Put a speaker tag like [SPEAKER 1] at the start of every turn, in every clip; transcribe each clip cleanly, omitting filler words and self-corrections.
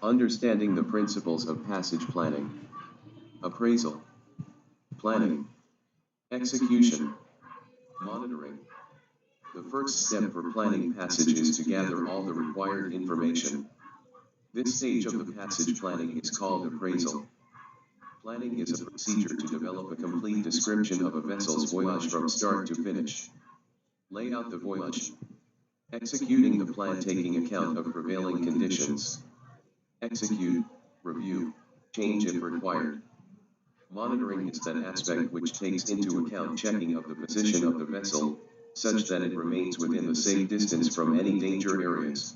[SPEAKER 1] Understanding the principles of passage planning. Appraisal, planning, execution, monitoring. The first step for planning passage is to gather all the required information. This stage of the passage planning is called appraisal. Planning is a procedure to develop a complete description of a vessel's voyage from start to finish. Lay out the voyage. Executing the plan taking account of prevailing conditions. Execute, review, change if required. Monitoring is that aspect which takes into account checking of the position of the vessel, such that it remains within the safe distance from any danger areas.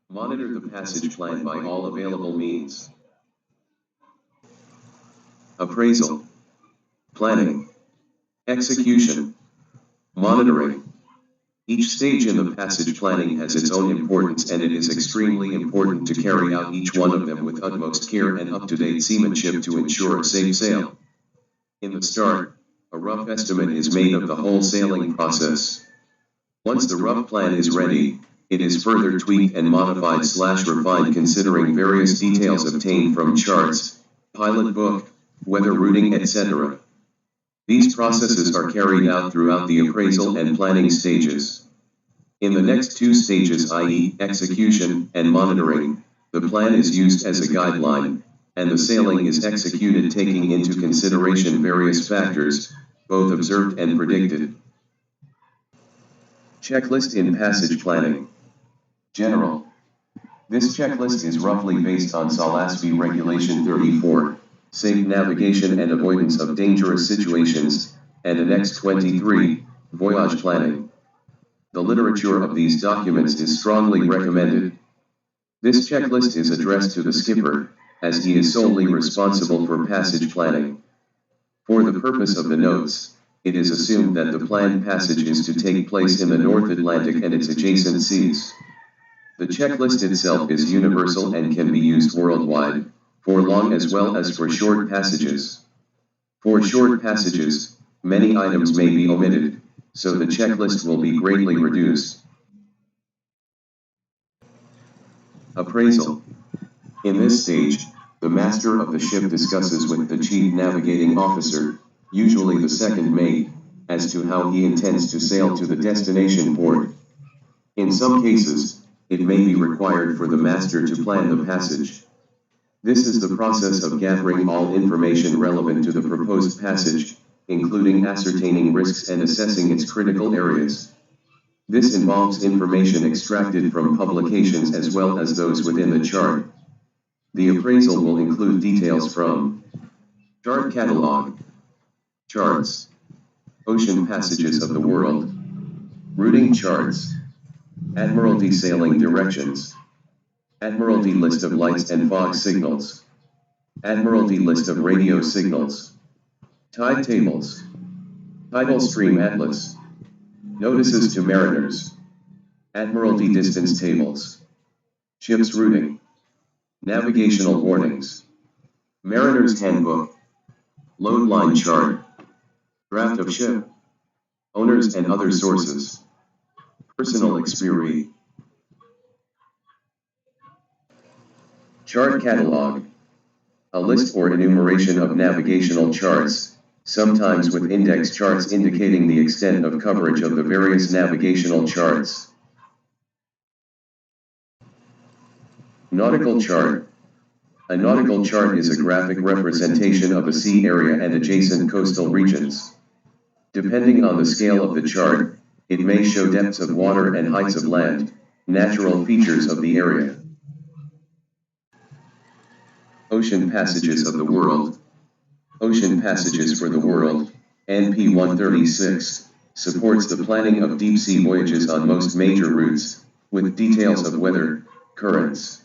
[SPEAKER 1] Monitor the passage plan by all available means. Appraisal, planning, execution, monitoring. Each stage in the passage planning has its own importance, and it is extremely important to carry out each one of them with utmost care and up-to-date seamanship to ensure a safe sail. In the start, a rough estimate is made of the whole sailing process. Once the rough plan is ready, it is further tweaked and modified/refined considering various details obtained from charts, pilot book, weather routing, etc. These processes are carried out throughout the appraisal and planning stages. In the next two stages, i.e., execution and monitoring, the plan is used as a guideline, and the sailing is executed taking into consideration various factors, both observed and predicted. Checklist in passage planning. General. This checklist is roughly based on SALASV Regulation 34. Safe navigation and avoidance of dangerous situations, and Annex 23, voyage planning. The literature of these documents is strongly recommended. This checklist is addressed to the skipper, as he is solely responsible for passage planning. For the purpose of the notes, it is assumed that the planned passage is to take place in the North Atlantic and its adjacent seas. The checklist itself is universal and can be used worldwide, for long as well as for short passages. For short passages, many items may be omitted, so the checklist will be greatly reduced. Appraisal. In this stage, the master of the ship discusses with the chief navigating officer, usually the second mate, as to how he intends to sail to the destination port. In some cases, it may be required for the master to plan the passage. This is the process of gathering all information relevant to the proposed passage, including ascertaining risks and assessing its critical areas. This involves information extracted from publications as well as those within the chart. The appraisal will include details from chart catalog, charts, ocean passages of the world, routing charts, Admiralty sailing directions, Admiralty list of lights and fog signals, Admiralty list of radio signals, tide tables, tidal stream atlas, notices to mariners, Admiralty distance tables, ship's routing, navigational warnings, mariner's handbook, load line chart, draft of ship, owners and other sources, personal experience. Chart catalog. A list or enumeration of navigational charts, sometimes with index charts indicating the extent of coverage of the various navigational charts. Nautical chart. A nautical chart is a graphic representation of a sea area and adjacent coastal regions. Depending on the scale of the chart, it may show depths of water and heights of land, natural features of the area. Ocean passages of the world. Ocean passages for the world, NP 136, supports the planning of deep-sea voyages on most major routes, with details of weather, currents.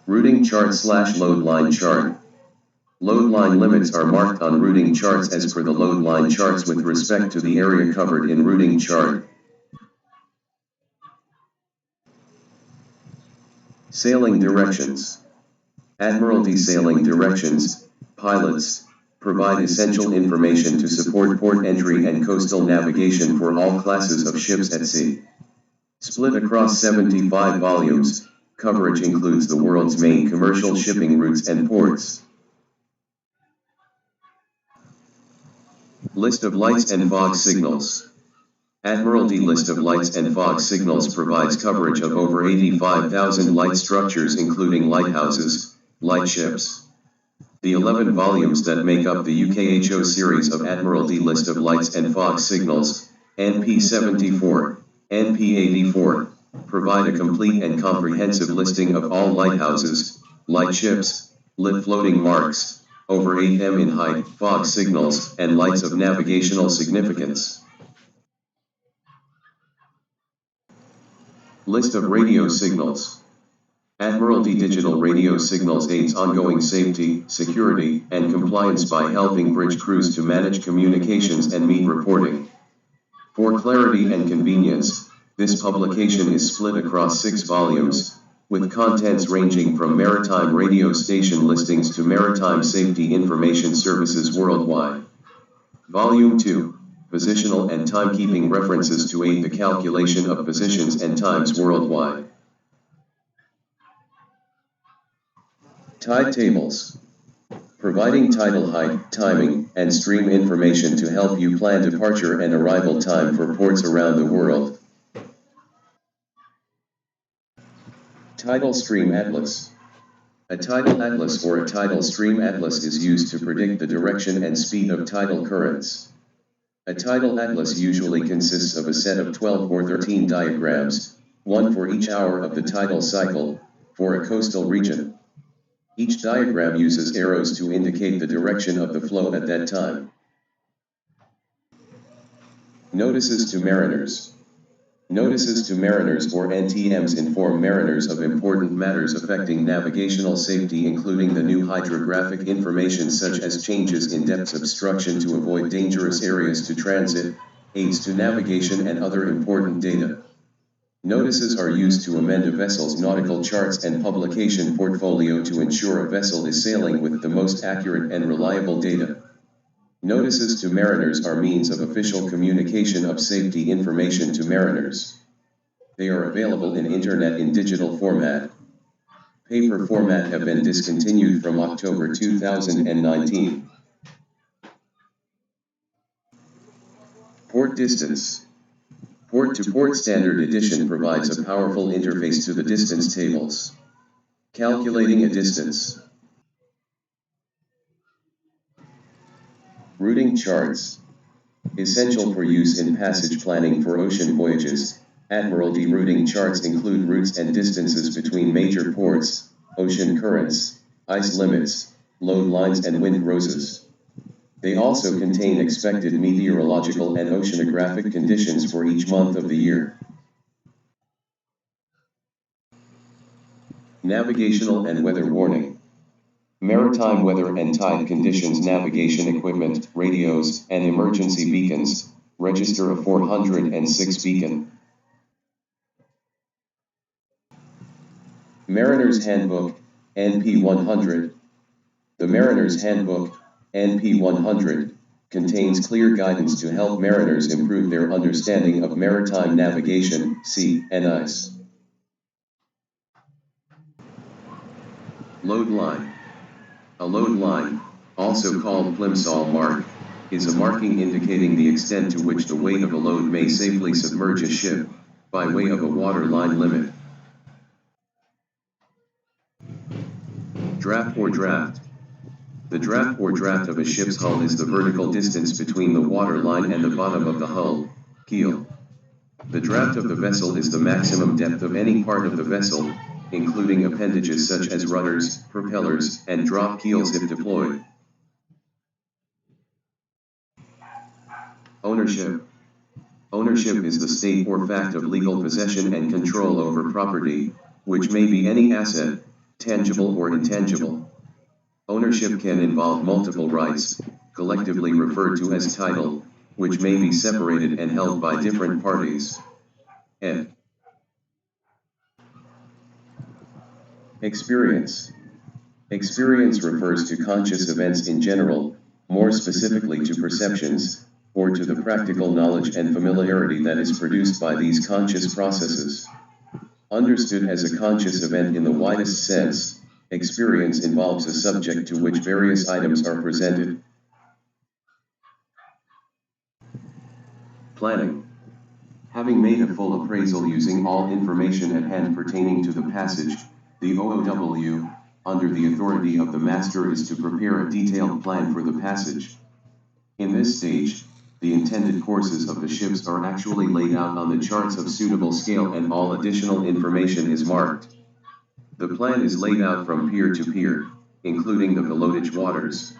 [SPEAKER 1] Routing chart/load line chart. Load line limits are marked on routing charts as per the load line charts with respect to the area covered in routing chart. Sailing directions. Admiralty sailing directions, pilots, provide essential information to support port entry and coastal navigation for all classes of ships at sea. Split across 75 volumes, coverage includes the world's main commercial shipping routes and ports. List of lights and fog signals. Admiralty List of lights and fog signals provides coverage of over 85,000 light structures including lighthouses, lightships. The 11 volumes that make up the UKHO series of Admiralty List of Lights and Fog Signals, NP 74, NP 84, provide a complete and comprehensive listing of all lighthouses, lightships, lit floating marks, over 8 m in height, fog signals, and lights of navigational significance. List of radio signals. Admiralty Digital Radio Signals aids ongoing safety, security, and compliance by helping bridge crews to manage communications and meet reporting. For clarity and convenience, this publication is split across 6 volumes, with contents ranging from maritime radio station listings to maritime safety information services worldwide. Volume 2, Positional and Timekeeping References to aid the calculation of positions and times worldwide. Tide tables. Providing tidal height, timing, and stream information to help you plan departure and arrival time for ports around the world. Tidal Stream Atlas. A tidal atlas or a tidal stream atlas is used to predict the direction and speed of tidal currents. A tidal atlas usually consists of a set of 12 or 13 diagrams, one for each hour of the tidal cycle, for a coastal region. Each diagram uses arrows to indicate the direction of the flow at that time. Notices to mariners. Notices to mariners or NTMs inform mariners of important matters affecting navigational safety, including the new hydrographic information such as changes in depth, obstruction to avoid dangerous areas to transit, aids to navigation, and other important data. Notices are used to amend a vessel's nautical charts and publication portfolio to ensure a vessel is sailing with the most accurate and reliable data. Notices to mariners are means of official communication of safety information to mariners. They are available in internet in digital format. Paper format have been discontinued from October 2019. Port distance. Port-to-Port Standard Edition provides a powerful interface to the distance tables. Calculating a distance. Routing charts. Essential for use in passage planning for ocean voyages, Admiralty routing charts include routes and distances between major ports, ocean currents, ice limits, load lines, and wind roses. They also contain expected meteorological and oceanographic conditions for each month of the year. Navigational and weather warning. Maritime weather and tide conditions navigation equipment, radios, and emergency beacons, register a 406 beacon. Mariner's Handbook, NP 100. The Mariner's Handbook, NP 100, contains clear guidance to help mariners improve their understanding of maritime navigation, sea, and ice. Load line. A load line, also called plimsoll mark, is a marking indicating the extent to which the weight of a load may safely submerge a ship, by way of a water line limit. Draft or draft. The draft or draft of a ship's hull is the vertical distance between the water line and the bottom of the hull, keel. The draft of the vessel is the maximum depth of any part of the vessel, including appendages such as rudders, propellers, and drop keels if deployed. Ownership. Ownership is the state or fact of legal possession and control over property, which may be any asset, tangible or intangible. Ownership can involve multiple rights, collectively referred to as title, which may be separated and held by different parties. Ed. Experience. Experience refers to conscious events in general, more specifically to perceptions, or to the practical knowledge and familiarity that is produced by these conscious processes. Understood as a conscious event in the widest sense, experience involves a subject to which various items are presented. Planning. Having made a full appraisal using all information at hand pertaining to the passage, the OOW, under the authority of the master, is to prepare a detailed plan for the passage. In this stage, the intended courses of the ships are actually laid out on the charts of suitable scale and all additional information is marked. The plan is laid out from pier to pier, including the pilotage waters.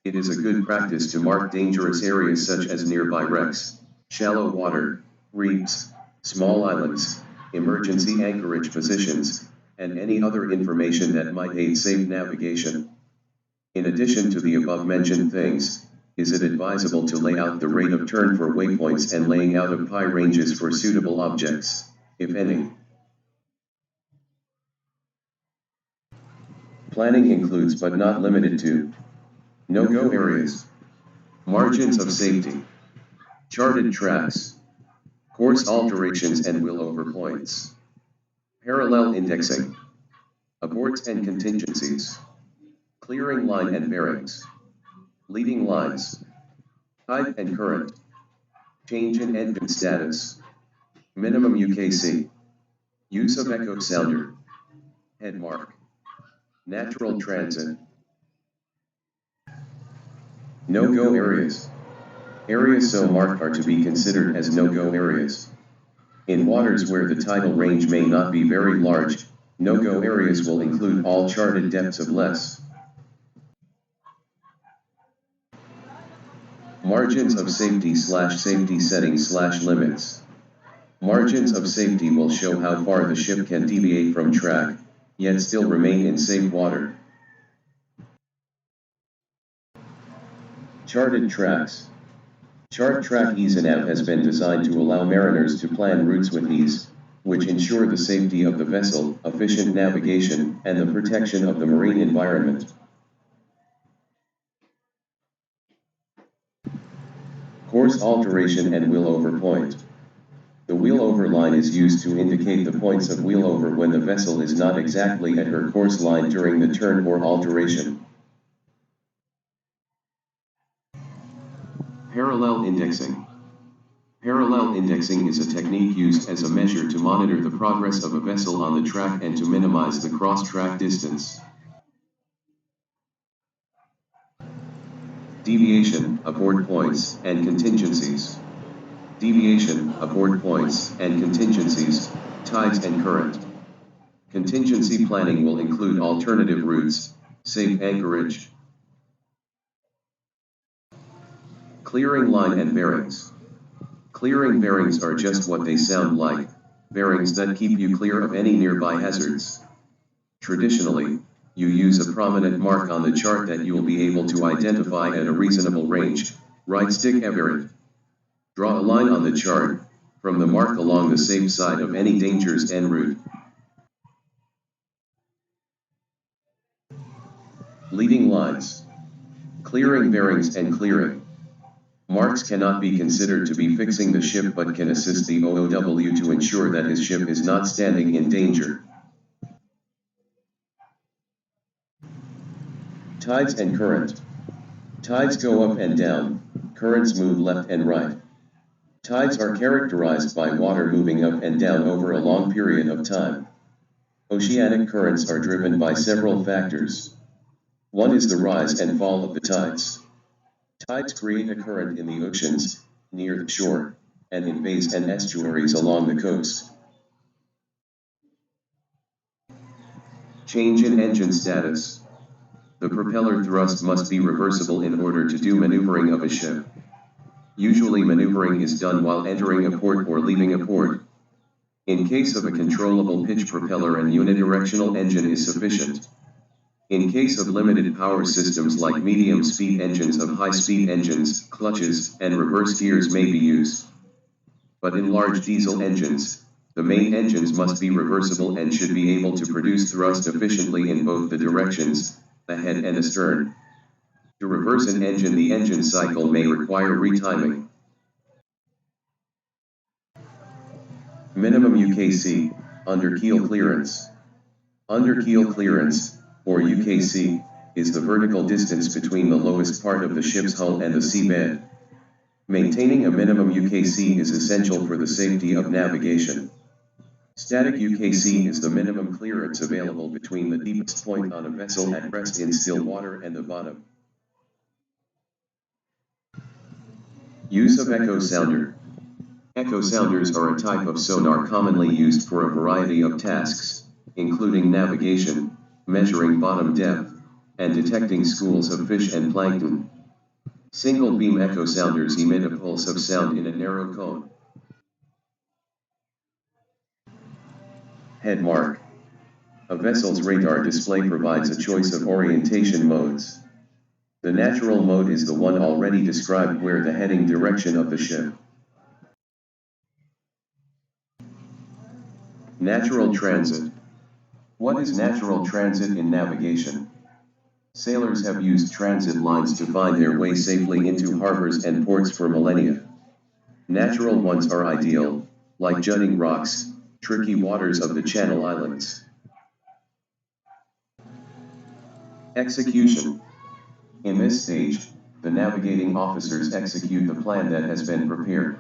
[SPEAKER 1] It is a good practice to mark dangerous areas such as nearby wrecks, shallow water, reefs, small islands, emergency anchorage positions, and any other information that might aid safe navigation. In addition to the above-mentioned things, is it advisable to lay out the rate of turn for waypoints and laying out of pi ranges for suitable objects, if any. Planning includes but not limited to no-go areas, margins of safety, charted tracks, course alterations and will-over points, parallel indexing, aborts and contingencies, clearing line and bearings, leading lines, tide and current, change in engine status, minimum UKC, use of echo sounder, head mark, natural transit. No-go areas. Areas so marked are to be considered as no-go areas. In waters where the tidal range may not be very large, no-go areas will include all charted depths of less. Margins of safety / safety settings / limits. Margins of safety will show how far the ship can deviate from track, yet still remain in safe water. Charted tracks. Chart track ease and out has been designed to allow mariners to plan routes with ease, which ensure the safety of the vessel, efficient navigation, and the protection of the marine environment. Course alteration and wheel-over point. The wheel-over line is used to indicate the points of wheel-over when the vessel is not exactly at her course line during the turn or alteration. Parallel indexing. Parallel indexing is a technique used as a measure to monitor the progress of a vessel on the track and to minimize the cross-track distance. Deviation, abort points, and contingencies. Deviation, abort points, and contingencies, tides and current. Contingency planning will include alternative routes, safe anchorage, clearing line and bearings. Clearing bearings are just what they sound like, bearings that keep you clear of any nearby hazards. Traditionally, you use a prominent mark on the chart that you will be able to identify at a reasonable range, right stick ever. Draw a line on the chart, from the mark along the safe side of any dangerous en route. Leading lines. Clearing bearings and clearing. Marks cannot be considered to be fixing the ship but can assist the OOW to ensure that his ship is not standing in danger. Tides and current. Tides go up and down, currents move left and right. Tides are characterized by water moving up and down over a long period of time. Oceanic currents are driven by several factors. One is the rise and fall of the tides. Tides create a current in the oceans, near the shore, and in bays and estuaries along the coast. Change in engine status. The propeller thrust must be reversible in order to do maneuvering of a ship. Usually maneuvering is done while entering a port or leaving a port. In case of a controllable pitch propeller and unidirectional engine is sufficient. In case of limited power systems like medium-speed engines of high-speed engines, clutches, and reverse gears may be used. But in large diesel engines, the main engines must be reversible and should be able to produce thrust efficiently in both the directions, ahead and astern. To reverse an engine, the engine cycle may require retiming. Minimum UKC, under keel clearance. Under keel clearance, or UKC, is the vertical distance between the lowest part of the ship's hull and the seabed. Maintaining a minimum UKC is essential for the safety of navigation. Static UKC is the minimum clearance available between the deepest point on a vessel at rest in still water and the bottom. Use of echo sounder. Echo sounders are a type of sonar commonly used for a variety of tasks, including navigation, measuring bottom depth, and detecting schools of fish and plankton. Single beam echo sounders emit a pulse of sound in a narrow cone. Head mark. A vessel's radar display provides a choice of orientation modes. The natural mode is the one already described, where the heading direction of the ship. Natural transit. What is natural transit in navigation? Sailors have used transit lines to find their way safely into harbors and ports for millennia. Natural ones are ideal, like jutting rocks, tricky waters of the Channel Islands. Execution. In this stage, the navigating officers execute the plan that has been prepared.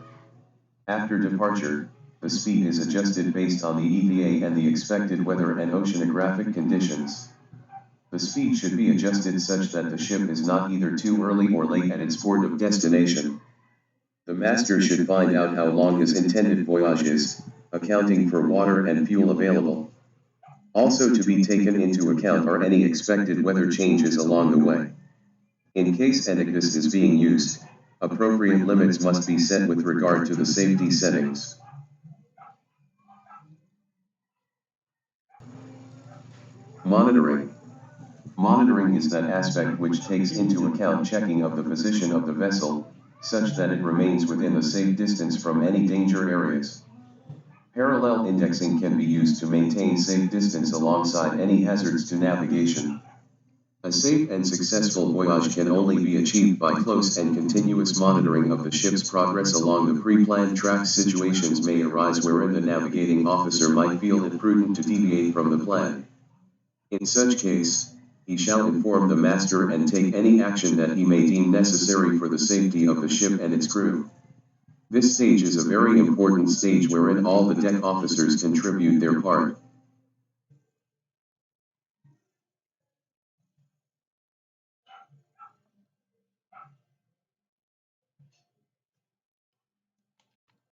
[SPEAKER 1] After departure, the speed is adjusted based on the EVA and the expected weather and oceanographic conditions. The speed should be adjusted such that the ship is not either too early or late at its port of destination. The master should find out how long his intended voyage is, accounting for water and fuel available. Also to be taken into account are any expected weather changes along the way. In case Enigmas is being used, appropriate limits must be set with regard to the safety settings. Monitoring. Monitoring is that aspect which takes into account checking of the position of the vessel, such that it remains within a safe distance from any danger areas. Parallel indexing can be used to maintain safe distance alongside any hazards to navigation. A safe and successful voyage can only be achieved by close and continuous monitoring of the ship's progress along the pre-planned track. Situations may arise wherein the navigating officer might feel it prudent to deviate from the plan. In such case, he shall inform the master and take any action that he may deem necessary for the safety of the ship and its crew. This stage is a very important stage wherein all the deck officers contribute their part.